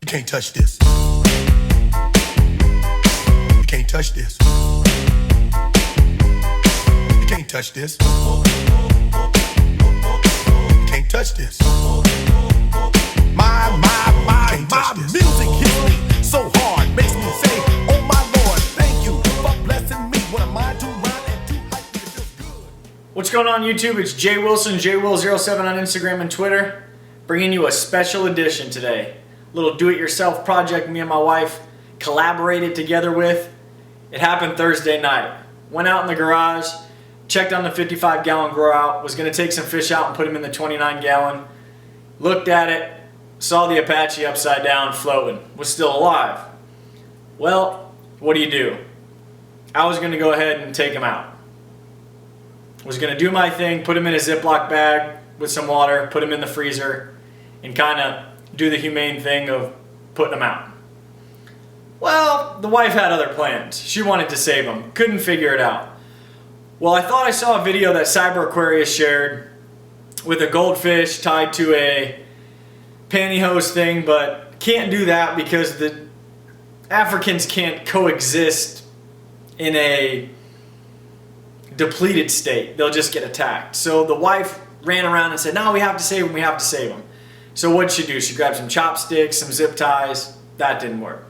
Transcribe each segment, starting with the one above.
You can't touch this. You can't touch this. You can't touch this. You can't touch this. My music hits me so hard, makes me say, oh my Lord, thank you for blessing me. What am I to run and too hype me, it feels good. What's going on YouTube? It's Jay Wilson, JWill07 on Instagram and Twitter, bringing you a special edition today. A little do-it-yourself project me and my wife collaborated together with. It happened Thursday night. Went out in the garage, checked on the 55-gallon grow out, was going to take some fish out and put them in the 29-gallon. Looked at it, saw the Apache upside down floating, was still alive. Well, what do? I was going to go ahead and take him out. Was going to do my thing, put him in a Ziploc bag with some water, put him in the freezer, and kind of do the humane thing of putting him out. Well, the wife had other plans. She wanted to save him, couldn't figure it out. Well, I thought I saw a video that Cyber Aquarius shared with a goldfish tied to a pantyhose thing, but can't do that because the Africans can't coexist in a depleted state. They'll just get attacked. So the wife ran around and said, no, we have to save him, we have to save him. So what'd she do? She grabbed some chopsticks, some zip ties. That didn't work.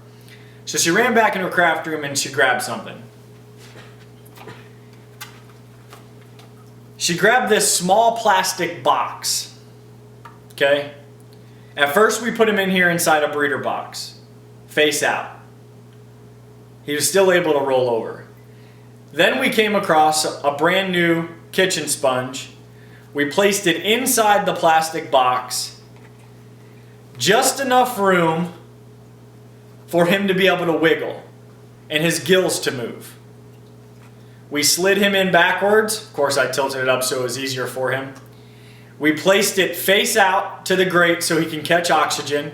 So she ran back into her craft room and she grabbed something. She grabbed this small plastic box. Okay? At first we put him in here inside a breeder box, face out. He was still able to roll over. Then we came across a brand new kitchen sponge. We placed it inside the plastic box, just enough room for him to be able to wiggle and his gills to move. We slid him in backwards. Of course, I tilted it up so it was easier for him. We placed it face out to the grate so he can catch oxygen.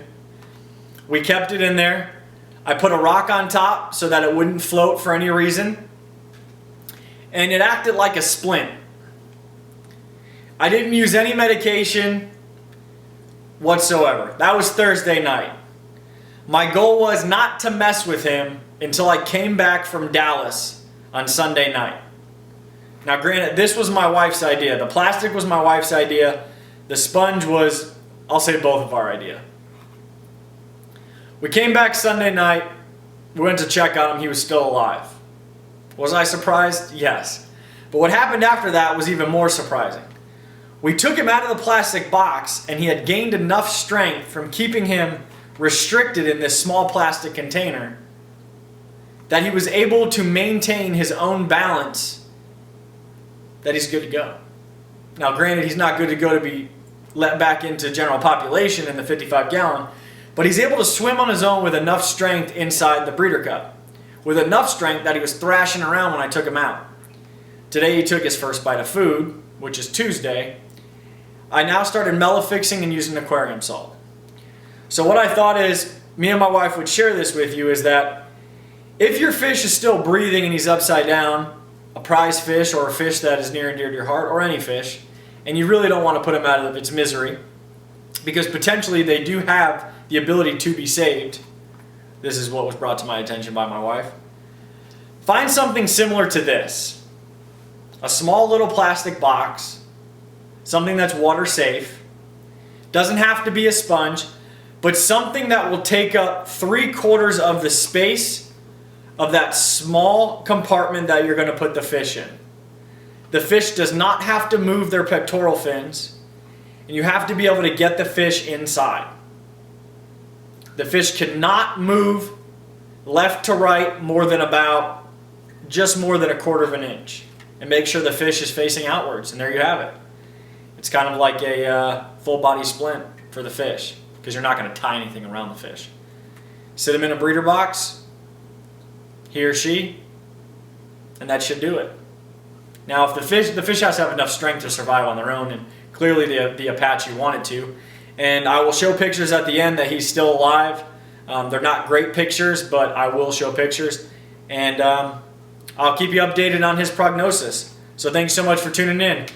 We kept it in there. I put a rock on top so that it wouldn't float for any reason. And it acted like a splint. I didn't use any medication whatsoever. That was Thursday night. My goal was not to mess with him until I came back from Dallas on Sunday night. Now granted, this was my wife's idea. The plastic was my wife's idea. The sponge was, I'll say, both of our idea. We came back Sunday night. We went to check on him. He was still alive. Was I surprised? Yes. But what happened after that was even more surprising. We took him out of the plastic box and he had gained enough strength from keeping him restricted in this small plastic container that he was able to maintain his own balance, that he's good to go. Now granted, he's not good to go to be let back into general population in the 55-gallon, but he's able to swim on his own with enough strength inside the breeder cup, with enough strength that he was thrashing around when I took him out. Today he took his first bite of food, which is Tuesday. I now started mellow-fixing and using aquarium salt. So what I thought is, me and my wife would share this with you, is that if your fish is still breathing and he's upside down, a prize fish or a fish that is near and dear to your heart, or any fish, and you really don't want to put him out of its misery, because potentially they do have the ability to be saved. This is what was brought to my attention by my wife. Find something similar to this. A small little plastic box, something that's water safe. Doesn't have to be a sponge, but something that will take up 3/4 of the space of that small compartment that you're going to put the fish in. The fish does not have to move their pectoral fins, and you have to be able to get the fish inside. The fish cannot move left to right more than about, just more than 1/4 of an inch. And make sure the fish is facing outwards, and there you have it. It's kind of like a full body splint for the fish, because you're not going to tie anything around the fish. Sit him in a breeder box, he or she, and that should do it. Now if the fish has to have enough strength to survive on their own, and clearly the Apache wanted to. And I will show pictures at the end that he's still alive. They're not great pictures, but I will show pictures. And I'll keep you updated on his prognosis. So thanks so much for tuning in.